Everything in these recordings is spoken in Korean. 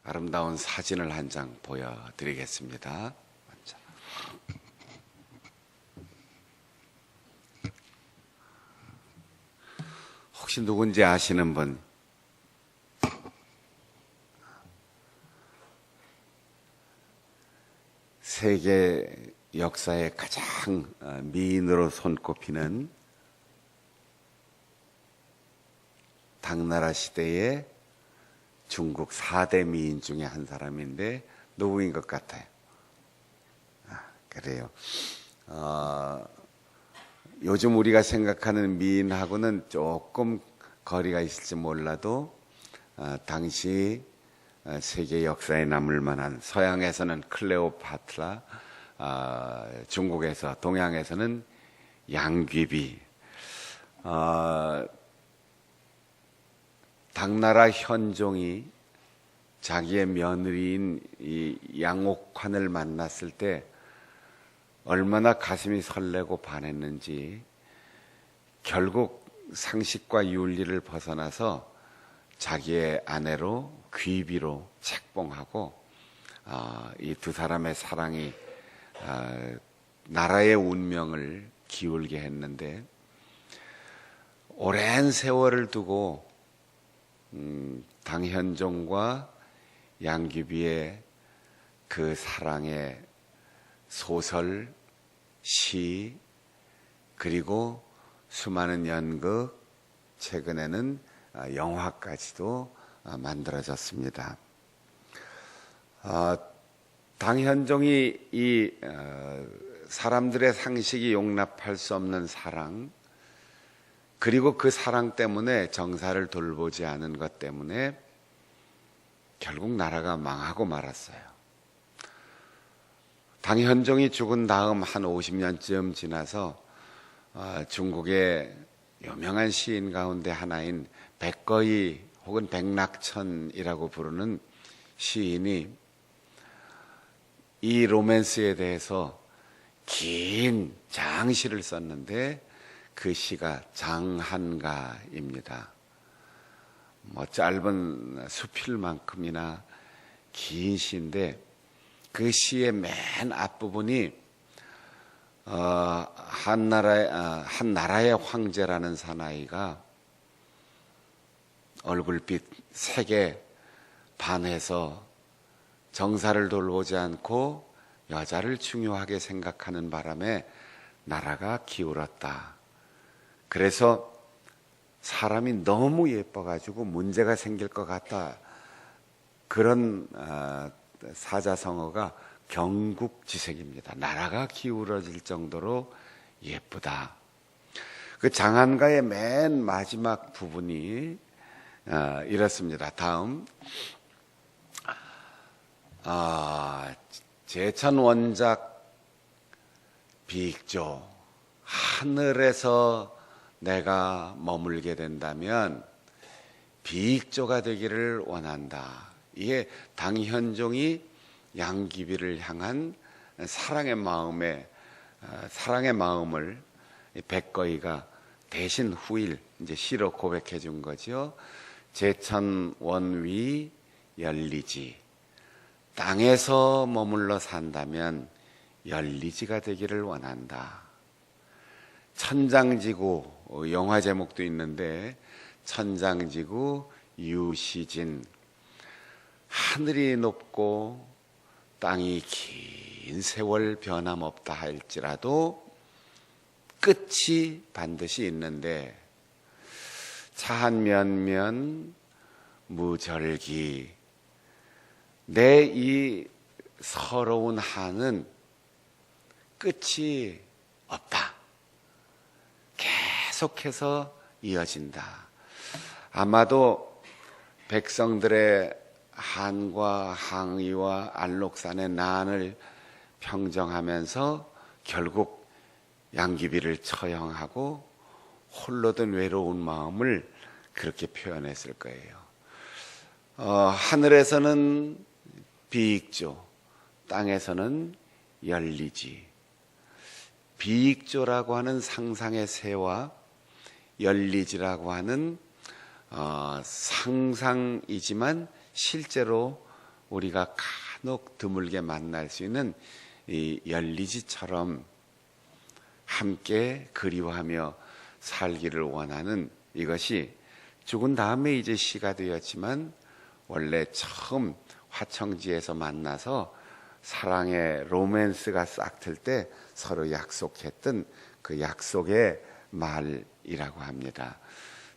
아름다운 사진을 한 장 보여드리겠습니다. 혹시 누군지 아시는 분? 세계 역사에 가장 미인으로 손꼽히는 당나라 시대의 중국 4대 미인 중에 한 사람인데 누구인 것 같아요? 그래요. 요즘 우리가 생각하는 미인하고는 조금 거리가 있을지 몰라도 당시 세계 역사에 남을 만한, 서양에서는 클레오파트라, 중국에서, 동양에서는 양귀비. 당나라 현종이 자기의 며느리인 이 양옥환을 만났을 때 얼마나 가슴이 설레고 반했는지, 결국 상식과 윤리를 벗어나서 자기의 아내로 귀비로 책봉하고, 이 두 사람의 사랑이 나라의 운명을 기울게 했는데, 오랜 세월을 두고 당현종과 양귀비의 그 사랑의 소설, 시, 그리고 수많은 연극, 최근에는 영화까지도 만들어졌습니다. 당현종이 이 사람들의 상식이 용납할 수 없는 사랑, 그리고 그 사랑 때문에 정사를 돌보지 않은 것 때문에 결국 나라가 망하고 말았어요. 당현종이 죽은 다음 한 50년쯤 지나서 중국의 유명한 시인 가운데 하나인 백거이 혹은 백낙천이라고 부르는 시인이 이 로맨스에 대해서 긴 장시를 썼는데 그 시가 장한가입니다. 짧은 수필만큼이나 긴 시인데, 그 시의 맨 앞부분이 한 나라의 황제라는 사나이가 얼굴빛 색에 반해서 정사를 돌보지 않고 여자를 중요하게 생각하는 바람에 나라가 기울었다. 그래서 사람이 너무 예뻐가지고 문제가 생길 것 같다. 그런 사자성어가 경국지색입니다. 나라가 기울어질 정도로 예쁘다. 그 장한가의 맨 마지막 부분이 이렇습니다. 다음, 제천원작 비익조, 하늘에서 내가 머물게 된다면 비익조가 되기를 원한다. 이게 당현종이 양귀비를 향한 사랑의 마음을 백거이가 대신 후일 이제 시로 고백해 준 거죠. 제천원위 열리지, 땅에서 머물러 산다면 열리지가 되기를 원한다. 천장지구, 영화 제목도 있는데, 천장지구 유시진, 하늘이 높고 땅이 긴 세월 변함없다 할지라도 끝이 반드시 있는데, 차한 면면 무절기, 내 이 서러운 한은 끝이 없다. 계속해서 이어진다. 아마도 백성들의 한과 항의와 안록산의 난을 평정하면서 결국 양귀비를 처형하고 홀로 든 외로운 마음을 그렇게 표현했을 거예요. 하늘에서는 비익조, 땅에서는 열리지. 비익조라고 하는 상상의 새와 열리지라고 하는 상상이지만 실제로 우리가 간혹 드물게 만날 수 있는 이 열리지처럼 함께 그리워하며 살기를 원하는 이것이 죽은 다음에 이제 시가 되었지만 원래 처음 화청지에서 만나서 사랑의 로맨스가 싹 틀 때 서로 약속했던 그 약속의 말이라고 합니다.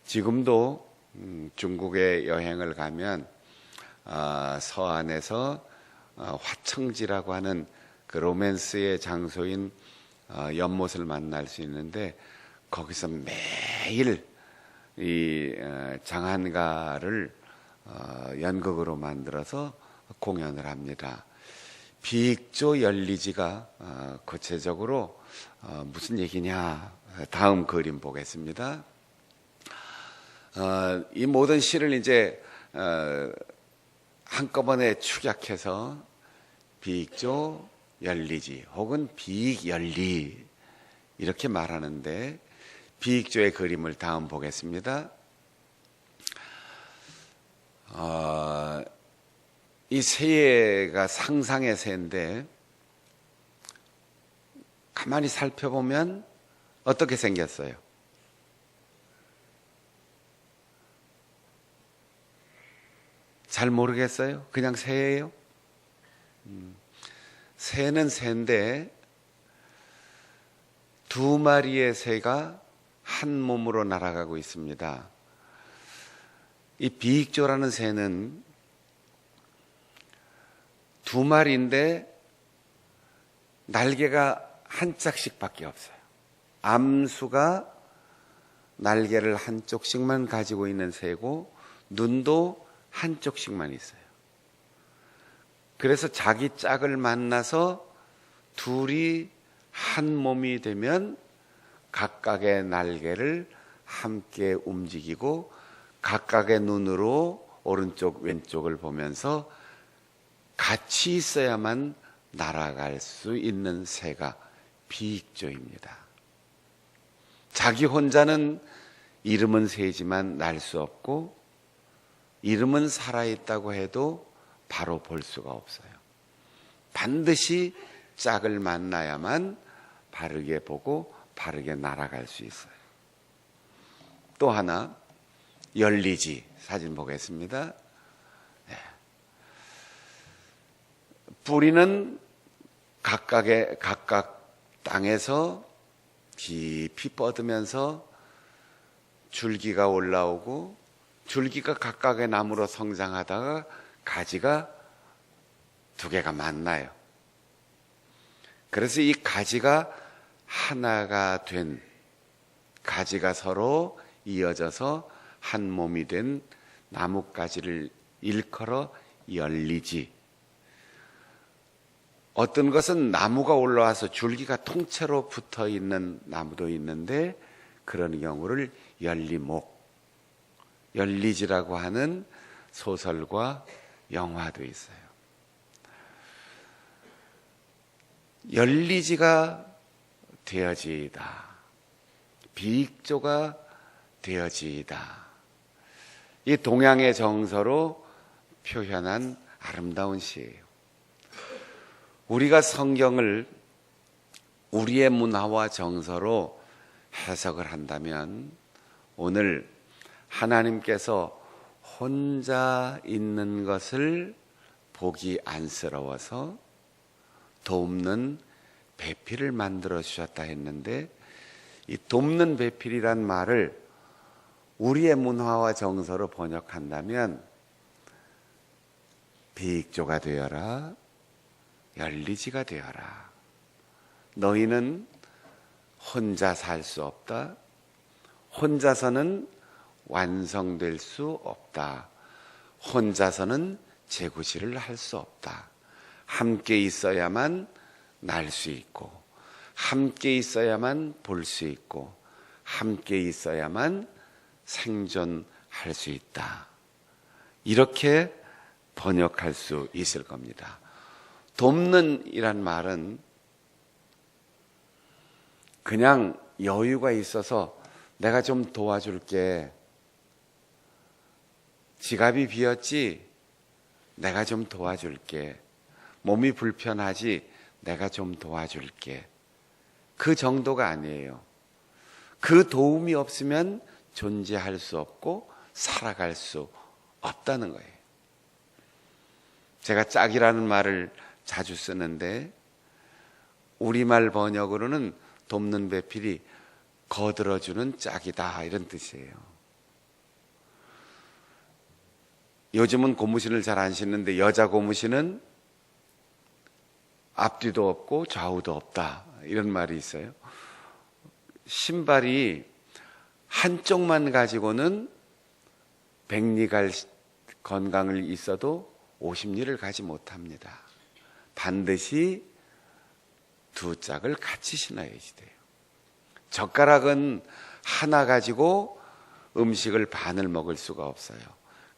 지금도 중국에 여행을 가면 서안에서 화청지라고 하는 그 로맨스의 장소인 연못을 만날 수 있는데 거기서 매일 이 장한가를 연극으로 만들어서 공연을 합니다. 비익조 열리지가 구체적으로 무슨 얘기냐, 다음 그림 보겠습니다. 이 모든 시를 이제 한꺼번에 축약해서 비익조 열리지 혹은 비익열리 이렇게 말하는데, 비익조의 그림을 다음 보겠습니다. 이 새가 상상의 새인데 가만히 살펴보면 어떻게 생겼어요? 잘 모르겠어요? 그냥 새예요? 새는 새인데 두 마리의 새가 한 몸으로 날아가고 있습니다. 이 비익조라는 새는 두 마리인데 날개가 한 짝씩밖에 없어요. 암수가 날개를 한쪽씩만 가지고 있는 새고 눈도 한쪽씩만 있어요. 그래서 자기 짝을 만나서 둘이 한 몸이 되면 각각의 날개를 함께 움직이고 각각의 눈으로 오른쪽 왼쪽을 보면서 같이 있어야만 날아갈 수 있는 새가 비익조입니다. 자기 혼자는 이름은 새지만 날 수 없고 이름은 살아있다고 해도 바로 볼 수가 없어요. 반드시 짝을 만나야만 바르게 보고 바르게 날아갈 수 있어요. 또 하나, 열리지 사진 보겠습니다. 네. 뿌리는 각각 땅에서 깊이 뻗으면서 줄기가 올라오고 줄기가 각각의 나무로 성장하다가 가지가 두 개가 만나요. 그래서 이 가지가 하나가 된, 가지가 서로 이어져서 한 몸이 된 나뭇가지를 일컬어 열리지. 어떤 것은 나무가 올라와서 줄기가 통째로 붙어 있는 나무도 있는데 그런 경우를 열리목, 열리지라고 하는 소설과 영화도 있어요. 열리지가 되어지이다, 비익조가 되어지이다. 이 동양의 정서로 표현한 아름다운 시예요. 우리가 성경을 우리의 문화와 정서로 해석을 한다면 오늘 하나님께서 혼자 있는 것을 보기 안쓰러워서 돕는 배필을 만들어 주셨다 했는데, 이 돕는 배필이란 말을 우리의 문화와 정서로 번역한다면 비익조가 되어라, 열리지가 되어라. 너희는 혼자 살 수 없다. 혼자서는 완성될 수 없다. 혼자서는 재구실을 할 수 없다. 함께 있어야만 날 수 있고, 함께 있어야만 볼 수 있고, 함께 있어야만 생존할 수 있다. 이렇게 번역할 수 있을 겁니다. 돕는 이란 말은 그냥 여유가 있어서 내가 좀 도와줄게, 지갑이 비었지 내가 좀 도와줄게. 몸이 불편하지 내가 좀 도와줄게. 그 정도가 아니에요. 그 도움이 없으면 존재할 수 없고 살아갈 수 없다는 거예요. 제가 짝이라는 말을 자주 쓰는데 우리말 번역으로는 돕는 배필이 거들어주는 짝이다 이런 뜻이에요. 요즘은 고무신을 잘 안 신는데 여자 고무신은 앞뒤도 없고 좌우도 없다 이런 말이 있어요. 신발이 한쪽만 가지고는 백리갈 건강을 있어도 50리를 가지 못합니다. 반드시 두 짝을 같이 신어야지 돼요. 젓가락은 하나 가지고 음식을 반을 먹을 수가 없어요.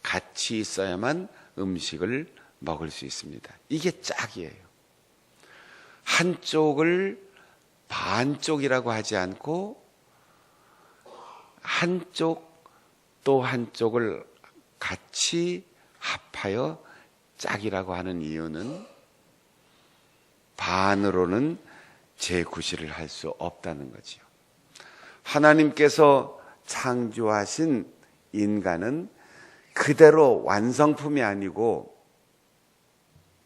같이 있어야만 음식을 먹을 수 있습니다. 이게 짝이에요. 한쪽을 반쪽이라고 하지 않고 한쪽 또 한쪽을 같이 합하여 짝이라고 하는 이유는 반으로는 재구실을 할 수 없다는 거지요. 하나님께서 창조하신 인간은 그대로 완성품이 아니고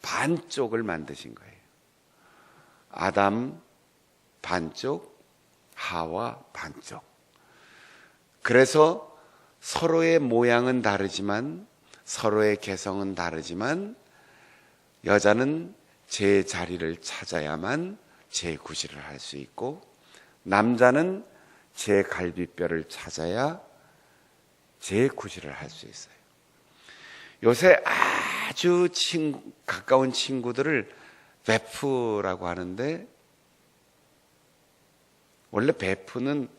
반쪽을 만드신 거예요. 아담 반쪽, 하와 반쪽. 그래서 서로의 모양은 다르지만 서로의 개성은 다르지만 여자는 제 자리를 찾아야만 재구실을 할 수 있고 남자는 제 갈비뼈를 찾아야 재구실을 할 수 있어요. 요새 아주 가까운 친구들을 베프라고 하는데 원래 베프는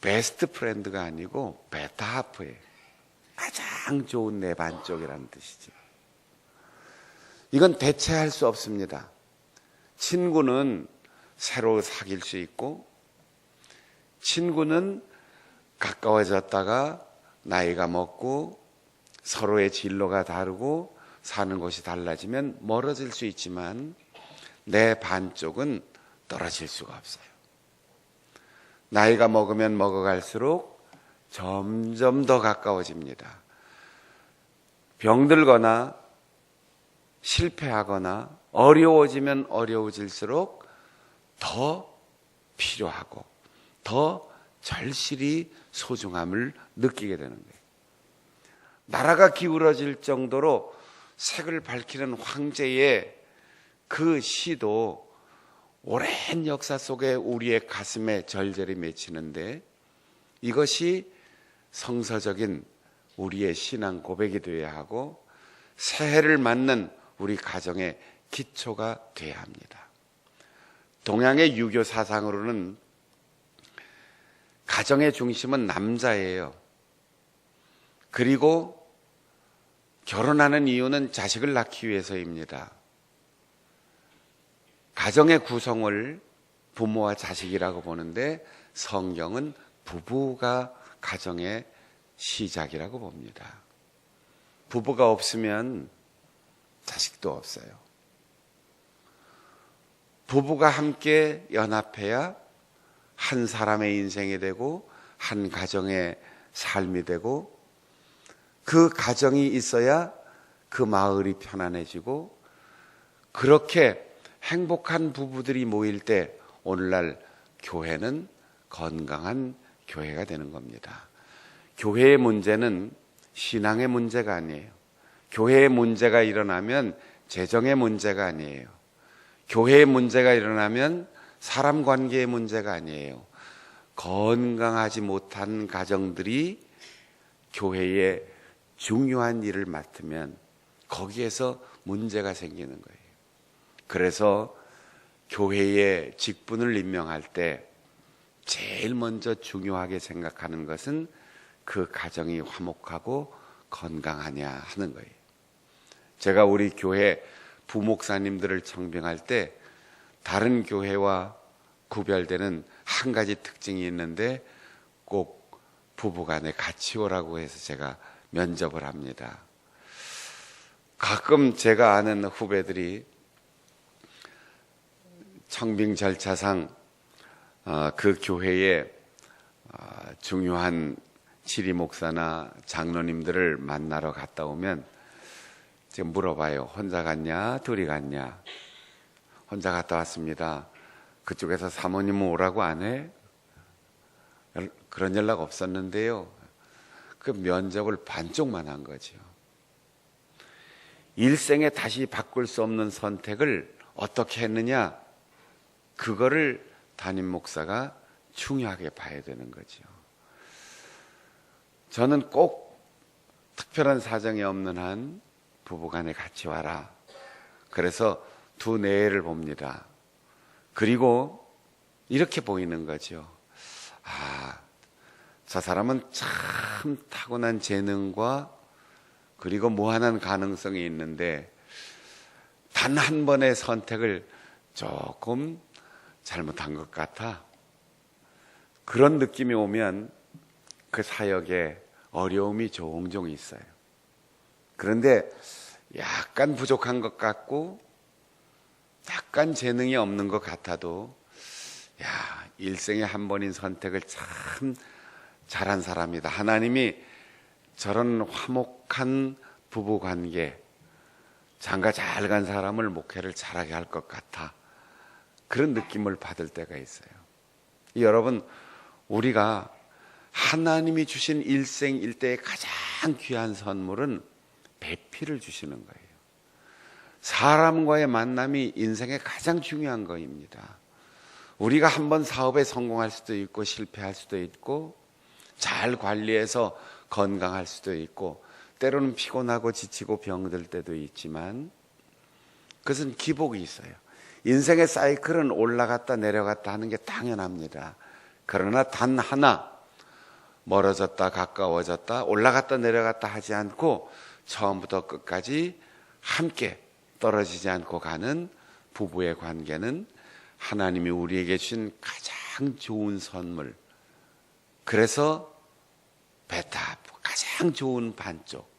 베스트 프렌드가 아니고 베타 하프예요. 가장 좋은 내 반쪽이라는 뜻이죠. 이건 대체할 수 없습니다. 친구는 새로 사귈 수 있고 친구는 가까워졌다가 나이가 먹고 서로의 진로가 다르고 사는 곳이 달라지면 멀어질 수 있지만 내 반쪽은 떨어질 수가 없어요. 나이가 먹으면 먹어갈수록 점점 더 가까워집니다. 병들거나 실패하거나 어려워지면 어려워질수록 더 필요하고 더 절실히 소중함을 느끼게 되는 거예요. 나라가 기울어질 정도로 색을 밝히는 황제의 그 시도 오랜 역사 속에 우리의 가슴에 절절히 맺히는데 이것이 성서적인 우리의 신앙 고백이 되어야 하고 새해를 맞는 우리 가정의 기초가 되어야 합니다. 동양의 유교 사상으로는 가정의 중심은 남자예요. 그리고 결혼하는 이유는 자식을 낳기 위해서입니다. 가정의 구성을 부모와 자식이라고 보는데 성경은 부부가 가정의 시작이라고 봅니다. 부부가 없으면 자식도 없어요. 부부가 함께 연합해야 한 사람의 인생이 되고 한 가정의 삶이 되고 그 가정이 있어야 그 마을이 편안해지고 그렇게 행복한 부부들이 모일 때 오늘날 교회는 건강한 교회가 되는 겁니다. 교회의 문제는 신앙의 문제가 아니에요. 교회의 문제가 일어나면 재정의 문제가 아니에요. 교회의 문제가 일어나면 사람 관계의 문제가 아니에요. 건강하지 못한 가정들이 교회의 중요한 일을 맡으면 거기에서 문제가 생기는 거예요. 그래서 교회의 직분을 임명할 때 제일 먼저 중요하게 생각하는 것은 그 가정이 화목하고 건강하냐 하는 거예요. 제가 우리 교회 부목사님들을 청빙할 때 다른 교회와 구별되는 한 가지 특징이 있는데 꼭 부부간에 같이 오라고 해서 제가 면접을 합니다. 가끔 제가 아는 후배들이 청빙 절차상 그 교회에 중요한 지리 목사나 장로님들을 만나러 갔다 오면 지금 물어봐요. 혼자 갔냐? 둘이 갔냐? 혼자 갔다 왔습니다. 그쪽에서 사모님은 오라고 안 해? 그런 연락 없었는데요. 그 면접을 반쪽만 한 거죠. 일생에 다시 바꿀 수 없는 선택을 어떻게 했느냐? 그거를 담임 목사가 중요하게 봐야 되는 거죠. 저는 꼭 특별한 사정이 없는 한 부부간에 같이 와라. 그래서 두 내외를 봅니다. 그리고 이렇게 보이는 거죠. 저 사람은 참 타고난 재능과 그리고 무한한 가능성이 있는데 단 한 번의 선택을 조금 잘못한 것 같아. 그런 느낌이 오면 그 사역에 어려움이 종종 있어요. 그런데 약간 부족한 것 같고 약간 재능이 없는 것 같아도 일생에 한 번인 선택을 참 잘한 사람이다. 하나님이 저런 화목한 부부관계, 장가 잘 간 사람을 목회를 잘하게 할 것 같아. 그런 느낌을 받을 때가 있어요. 여러분, 우리가 하나님이 주신 일생일대의 가장 귀한 선물은 배필을 주시는 거예요. 사람과의 만남이 인생의 가장 중요한 거입니다. 우리가 한번 사업에 성공할 수도 있고 실패할 수도 있고 잘 관리해서 건강할 수도 있고 때로는 피곤하고 지치고 병들 때도 있지만 그것은 기복이 있어요. 인생의 사이클은 올라갔다 내려갔다 하는 게 당연합니다. 그러나 단 하나, 멀어졌다 가까워졌다 올라갔다 내려갔다 하지 않고 처음부터 끝까지 함께 떨어지지 않고 가는 부부의 관계는 하나님이 우리에게 주신 가장 좋은 선물. 그래서 배탑, 가장 좋은 반쪽.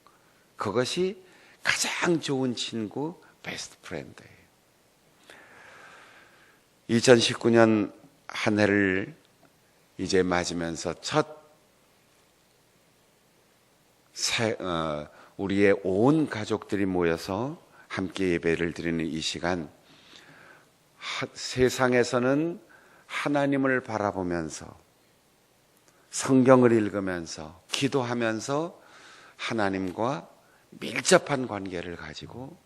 그것이 가장 좋은 친구, 베스트 프렌드예요. 2019년 한 해를 이제 맞으면서 우리의 온 가족들이 모여서 함께 예배를 드리는 이 시간, 세상에서는 하나님을 바라보면서 성경을 읽으면서 기도하면서 하나님과 밀접한 관계를 가지고,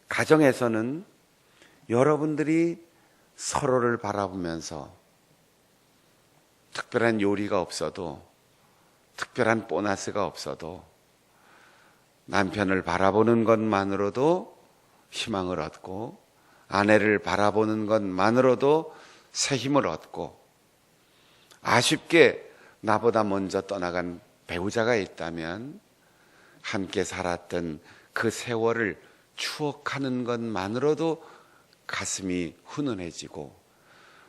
가정에서는 여러분들이 서로를 바라보면서 특별한 요리가 없어도, 특별한 보너스가 없어도 남편을 바라보는 것만으로도 희망을 얻고, 아내를 바라보는 것만으로도 새 힘을 얻고, 아쉽게 나보다 먼저 떠나간 배우자가 있다면 함께 살았던 그 세월을 추억하는 것만으로도 가슴이 훈훈해지고,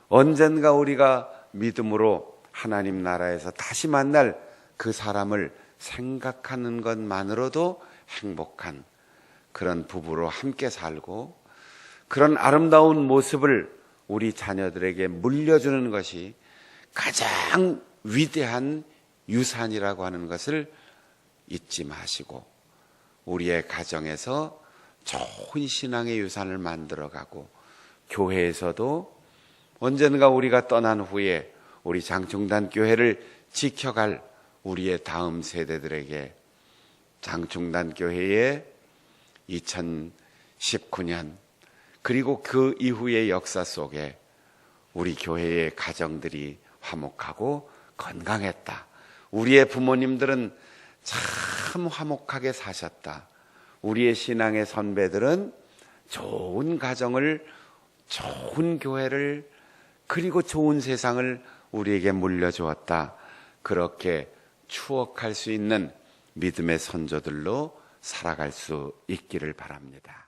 언젠가 우리가 믿음으로 하나님 나라에서 다시 만날 그 사람을 생각하는 것만으로도 행복한 그런 부부로 함께 살고, 그런 아름다운 모습을 우리 자녀들에게 물려주는 것이 가장 위대한 유산이라고 하는 것을 잊지 마시고, 우리의 가정에서 좋은 신앙의 유산을 만들어가고, 교회에서도 언젠가 우리가 떠난 후에 우리 장충단 교회를 지켜갈 우리의 다음 세대들에게 장충단 교회의 2019년 그리고 그 이후의 역사 속에 우리 교회의 가정들이 화목하고 건강했다. 우리의 부모님들은 참 화목하게 사셨다. 우리의 신앙의 선배들은 좋은 가정을, 좋은 교회를, 그리고 좋은 세상을 우리에게 물려주었다. 그렇게 추억할 수 있는 믿음의 선조들로 살아갈 수 있기를 바랍니다.